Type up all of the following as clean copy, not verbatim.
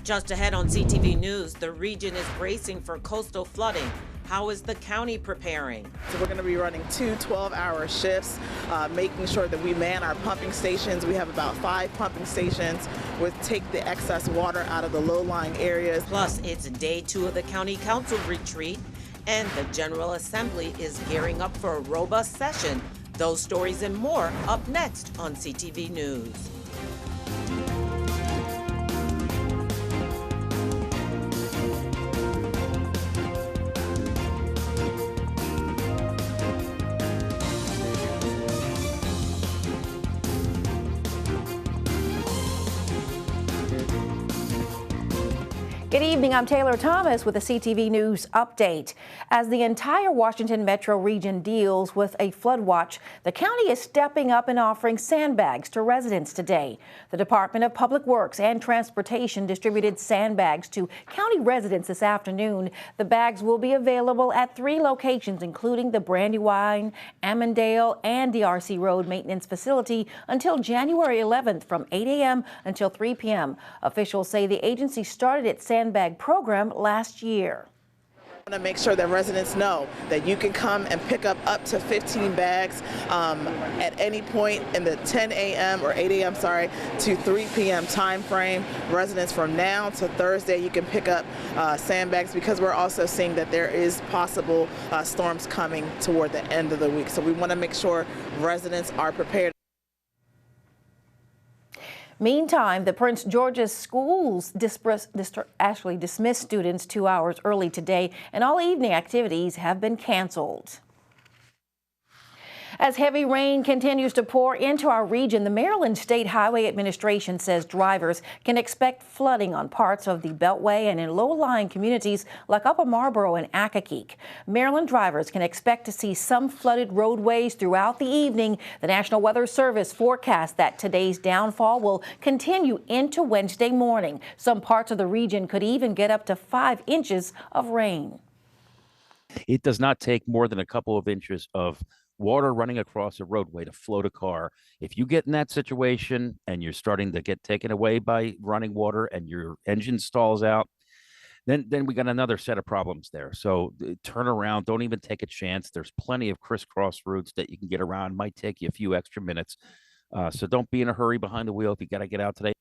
Just ahead on CTV News, the region is bracing for coastal flooding. How is the county preparing? So we're going to be running two 12-hour shifts, making sure that we man our pumping stations. We have about 5 pumping stations which take the excess water out of the low-lying areas. Plus, it's day 2 of the county council retreat, and the General Assembly is gearing up for a robust session. Those stories and more up next on CTV News. Good evening, I'm Taylor Thomas with a CTV News update. As the entire Washington metro region deals with a flood watch, the county is stepping up and offering sandbags to residents today. The Department of Public Works and Transportation distributed sandbags to county residents this afternoon. The bags will be available at 3 locations, including the Brandywine, Ammondale, and DRC Road Maintenance Facility until January 11th from 8 a.m. until 3 p.m. Officials say the agency started its sandbag program last year. I want to make sure that residents know that you can come and pick up to 15 bags at any point in the 10 a.m. or 8 a.m. To 3 p.m. time frame. Residents from now to Thursday, you can pick up sandbags because we're also seeing that there is possible storms coming toward the end of the week. So we want to make sure residents are prepared. Meantime, the Prince George's schools actually dismissed students 2 hours early today, and all evening activities have been canceled. As heavy rain continues to pour into our region, the Maryland State Highway Administration says drivers can expect flooding on parts of the Beltway and in low-lying communities like Upper Marlboro and Accokeek. Maryland drivers can expect to see some flooded roadways throughout the evening. The National Weather Service forecasts that today's downfall will continue into Wednesday morning. Some parts of the region could even get up to 5 inches of rain. It does not take more than a couple of inches of water running across a roadway to float a car. If you get in that situation and you're starting to get taken away by running water and your engine stalls out, then we got another set of problems there. So turn around, don't even take a chance. There's plenty of crisscross routes that you can get around. Might take you a few extra minutes. So don't be in a hurry behind the wheel if you got to get out today.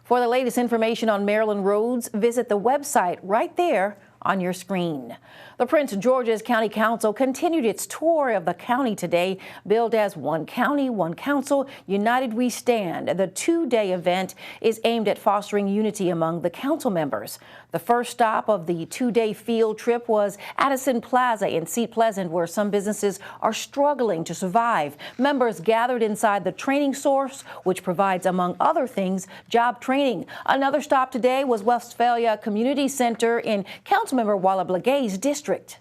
For the latest information on Maryland roads, visit the website right there on your screen. The Prince George's County Council continued its tour of the county today, billed as One County, One Council, United We Stand. The 2-day event is aimed at fostering unity among the council members. The first stop of the 2-day field trip was Addison Plaza in Seat Pleasant, where some businesses are struggling to survive. Members gathered inside the training source, which provides, among other things, job training. Another stop today was Westphalia Community Center in Councilmember Walla Blagay's district.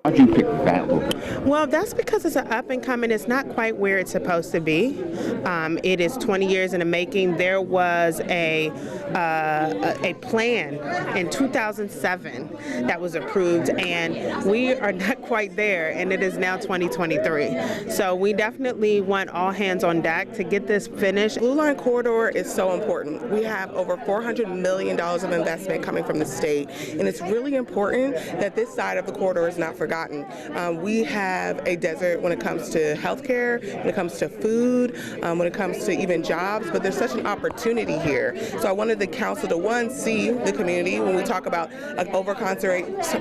How'd you pick that one? Well, that's because it's an up and coming. It's not quite where it's supposed to be. It is 20 years in the making. There was a plan in 2007 that was approved, and we are not quite there, and it is now 2023. So we definitely want all hands on deck to get this finished. Blue Line Corridor is so important. We have over $400 million of investment coming from the state, and it's really important that this side of the corridor is not forgotten. We have a desert when it comes to healthcare, when it comes to food, when it comes to even jobs, but there's such an opportunity here. So I wanted the council to, one, see the community when we talk about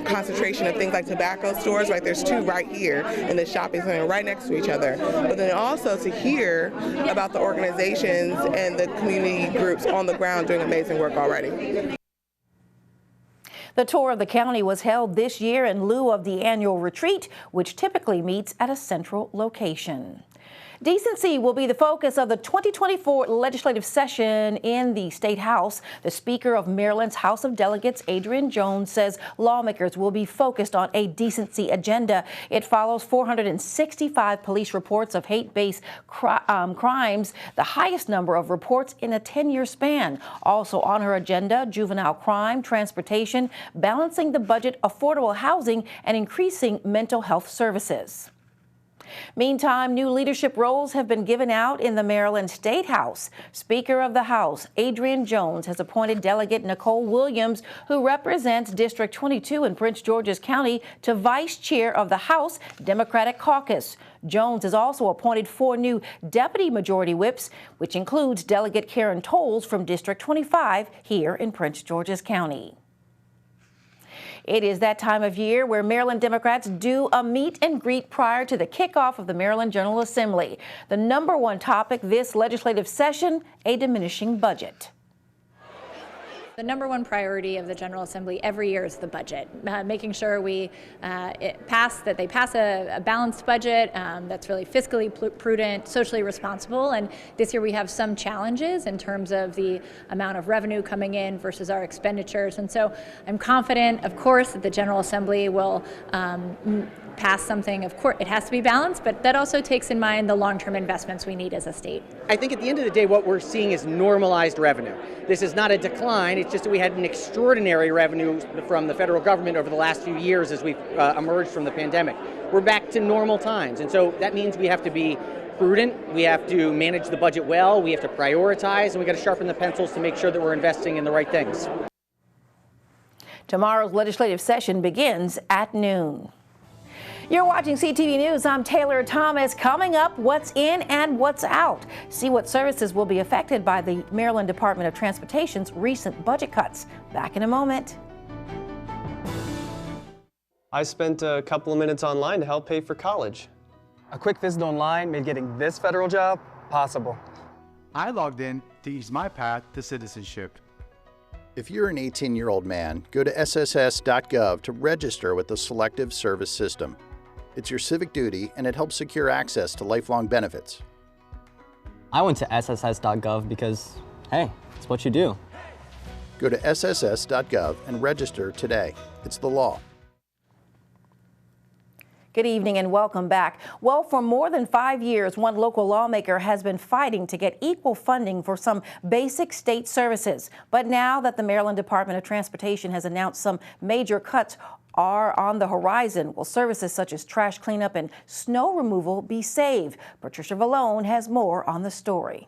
concentration of things like tobacco stores, right? There's 2 right here in the shopping center right next to each other. But then also to hear about the organizations and the community groups on the ground doing amazing work already. The tour of the county was held this year in lieu of the annual retreat, which typically meets at a central location. Decency will be the focus of the 2024 legislative session in the State House. The Speaker of Maryland's House of Delegates, Adrian Jones, says lawmakers will be focused on a decency agenda. It follows 465 police reports of hate-based crimes, the highest number of reports in a 10-year span. Also on her agenda, juvenile crime, transportation, balancing the budget, affordable housing, and increasing mental health services. Meantime, new leadership roles have been given out in the Maryland State House. Speaker of the House, Adrian Jones, has appointed Delegate Nicole Williams, who represents District 22 in Prince George's County, to Vice Chair of the House Democratic Caucus. Jones has also appointed 4 new Deputy Majority Whips, which includes Delegate Karen Tolles from District 25 here in Prince George's County. It is that time of year where Maryland Democrats do a meet and greet prior to the kickoff of the Maryland General Assembly. The #1 topic this legislative session, a diminishing budget. The #1 priority of the General Assembly every year is the budget, making sure they pass a balanced budget that's really fiscally prudent, socially responsible. And this year we have some challenges in terms of the amount of revenue coming in versus our expenditures. And so I'm confident, of course, that the General Assembly will pass something. Of course, it has to be balanced, but that also takes in mind the long-term investments we need as a state. I think at the end of the day, what we're seeing is normalized revenue. This is not a decline. It's just that we had an extraordinary revenue from the federal government over the last few years as we've emerged from the pandemic. We're back to normal times. And so that means we have to be prudent. We have to manage the budget well. We have to prioritize, and we got to sharpen the pencils to make sure that we're investing in the right things. Tomorrow's legislative session begins at noon. You're watching CTV News. I'm Taylor Thomas. Coming up, what's in and what's out. See what services will be affected by the Maryland Department of Transportation's recent budget cuts. Back in a moment. I spent a couple of minutes online to help pay for college. A quick visit online made getting this federal job possible. I logged in to ease my path to citizenship. If you're an 18-year-old man, go to sss.gov to register with the Selective Service System. It's your civic duty, and it helps secure access to lifelong benefits. I went to sss.gov because, hey, it's what you do. Go to sss.gov and register today. It's the law. Good evening and welcome back. Well, for more than 5 years, one local lawmaker has been fighting to get equal funding for some basic state services. But now that the Maryland Department of Transportation has announced some major cuts are on the horizon, will services such as trash cleanup and snow removal be saved? Patricia Vallone has more on the story.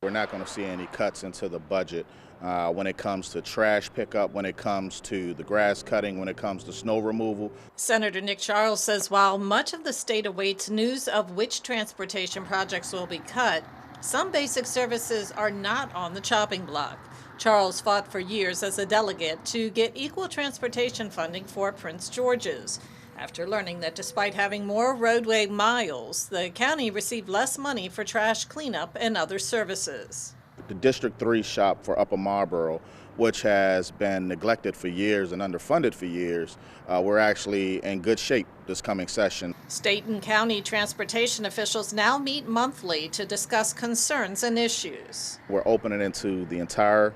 We're not going to see any cuts into the budget when it comes to trash pickup, when it comes to the grass cutting, when it comes to snow removal. Senator Nick Charles says while much of the state awaits news of which transportation projects will be cut, some basic services are not on the chopping block. Charles fought for years as a delegate to get equal transportation funding for Prince George's. After learning that despite having more roadway miles, the county received less money for trash cleanup and other services. The District 3 shop for Upper Marlboro, which has been neglected for years and underfunded for years, we're actually in good shape this coming session. State and county transportation officials now meet monthly to discuss concerns and issues. We're opening into the entire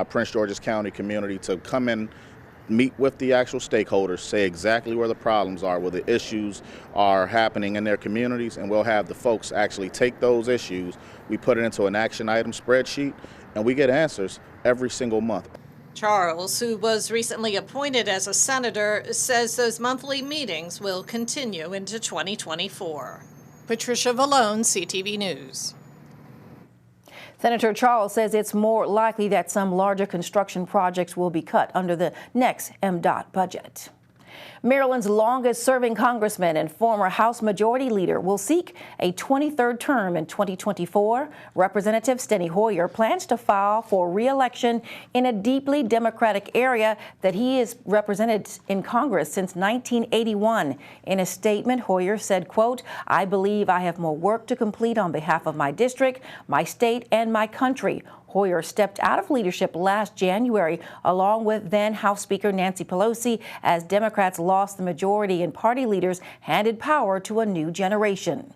Prince George's County community to come in, meet with the actual stakeholders, say exactly where the problems are, where the issues are happening in their communities, and we'll have the folks actually take those issues. We put it into an action item spreadsheet, and we get answers every single month. Charles, who was recently appointed as a senator, says those monthly meetings will continue into 2024. Patricia Vallone, CTV News. Senator Charles says it's more likely that some larger construction projects will be cut under the next MDOT budget. Maryland's longest-serving congressman and former House Majority Leader will seek a 23rd term in 2024. Representative Steny Hoyer plans to file for re-election in a deeply Democratic area that he has represented in Congress since 1981. In a statement, Hoyer said, quote, "I believe I have more work to complete on behalf of my district, my state, and my country." Hoyer stepped out of leadership last January, along with then House Speaker Nancy Pelosi, as Democrats lost the majority and party leaders handed power to a new generation.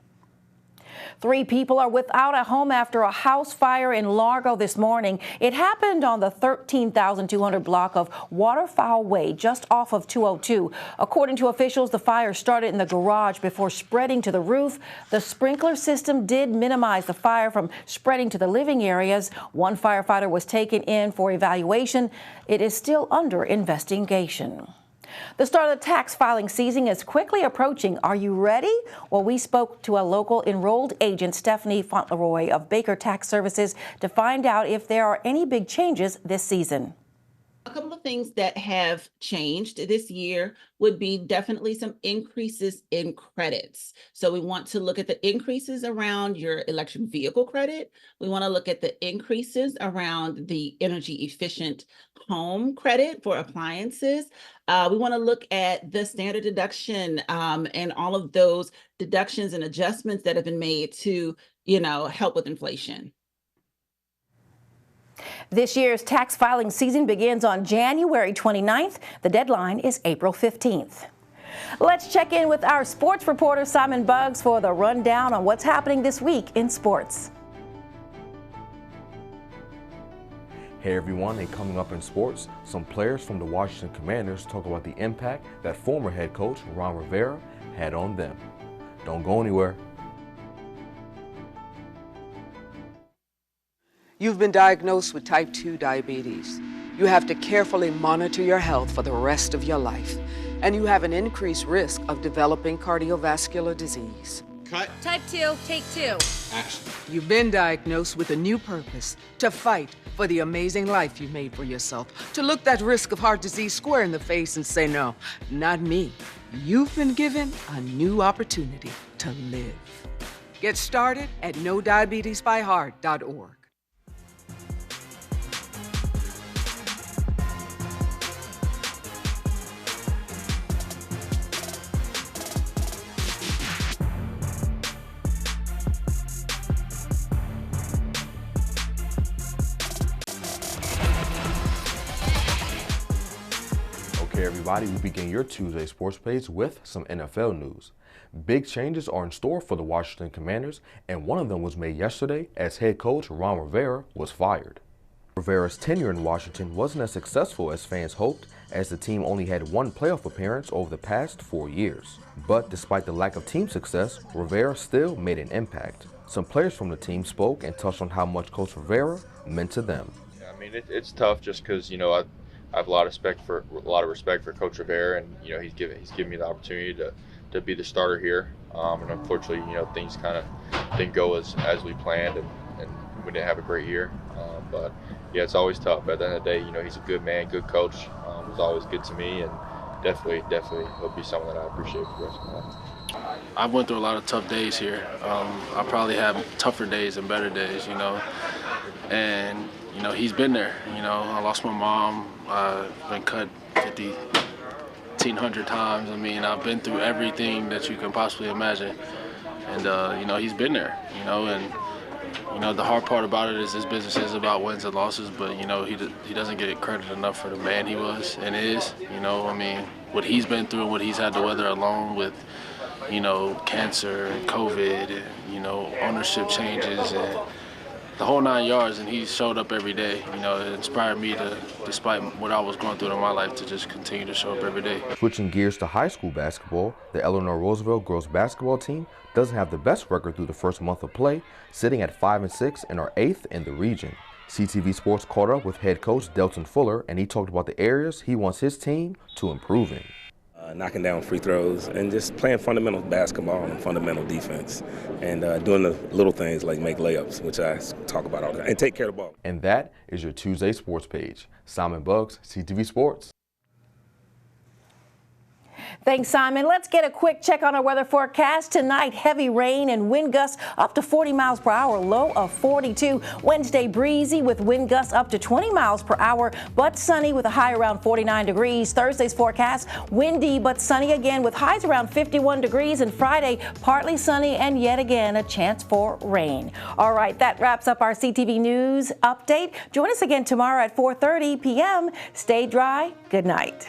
3 people are without a home after a house fire in Largo this morning. It happened on the 13,200 block of Waterfowl Way, just off of 202. According to officials, the fire started in the garage before spreading to the roof. The sprinkler system did minimize the fire from spreading to the living areas. One firefighter was taken in for evaluation. It is still under investigation. The start of the tax filing season is quickly approaching. Are you ready? Well, we spoke to a local enrolled agent, Stephanie Fauntleroy of Baker Tax Services, to find out if there are any big changes this season. A couple of things that have changed this year would be definitely some increases in credits. So we want to look at the increases around your electric vehicle credit. We want to look at the increases around the energy efficient home credit for appliances. We want to look at the standard deduction and all of those deductions and adjustments that have been made to, help with inflation. This year's tax filing season begins on January 29th. The deadline is April 15th. Let's check in with our sports reporter, Simon Buggs, for the rundown on what's happening this week in sports. Hey everyone, and coming up in sports, some players from the Washington Commanders talk about the impact that former head coach Ron Rivera had on them. Don't go anywhere. You've been diagnosed with type 2 diabetes. You have to carefully monitor your health for the rest of your life, and you have an increased risk of developing cardiovascular disease. Cut. Type 2, take 2. Action. You've been diagnosed with a new purpose, to fight for the amazing life you made for yourself, to look that risk of heart disease square in the face and say, no, not me. You've been given a new opportunity to live. Get started at NoDiabetesByHeart.org. Okay, everybody, we begin your Tuesday sports page with some NFL news. Big changes are in store for the Washington Commanders, and one of them was made yesterday as head coach Ron Rivera was fired. Rivera's tenure in Washington wasn't as successful as fans hoped, as the team only had one playoff appearance over the past 4 years. But despite the lack of team success, Rivera still made an impact. Some players from the team spoke and touched on how much Coach Rivera meant to them. I mean, it's tough just because, I have a lot of respect for Coach Rivera, and he's given me the opportunity to be the starter here. And unfortunately, things kind of didn't go as we planned, and we didn't have a great year. But yeah, it's always tough. At the end of the day, he's a good man, good coach. Was always good to me, and definitely he'll be someone that I appreciate for the rest of my life. I went through a lot of tough days here. I probably have tougher days and better days, and he's been there. I lost my mom. I've been cut 1,500 times. I mean, I've been through everything that you can possibly imagine, and he's been there. And the hard part about it is this business is about wins and losses, but he doesn't get credit enough for the man he was and is. I mean, what he's been through and what he's had to weather alone with cancer and COVID and ownership changes and the whole 9 yards, and he showed up every day. It inspired me to, despite what I was going through in my life, to just continue to show up every day. Switching gears to high school basketball, the Eleanor Roosevelt girls basketball team doesn't have the best record through the first month of play, sitting at 5-6 and are 8th in the region. CTV Sports caught up with head coach Delton Fuller, and he talked about the areas he wants his team to improve in. Knocking down free throws and just playing fundamental basketball and fundamental defense, and doing the little things like make layups, which I talk about all the time, and take care of the ball. And that is your Tuesday sports page. Simon Buggs, CTV Sports. Thanks, Simon. Let's get a quick check on our weather forecast. Tonight, heavy rain and wind gusts up to 40 miles per hour, low of 42. Wednesday, breezy with wind gusts up to 20 miles per hour, but sunny with a high around 49 degrees. Thursday's forecast, windy but sunny again with highs around 51 degrees. And Friday, partly sunny and yet again a chance for rain. All right, that wraps up our CTV News update. Join us again tomorrow at 4:30 p.m. Stay dry. Good night.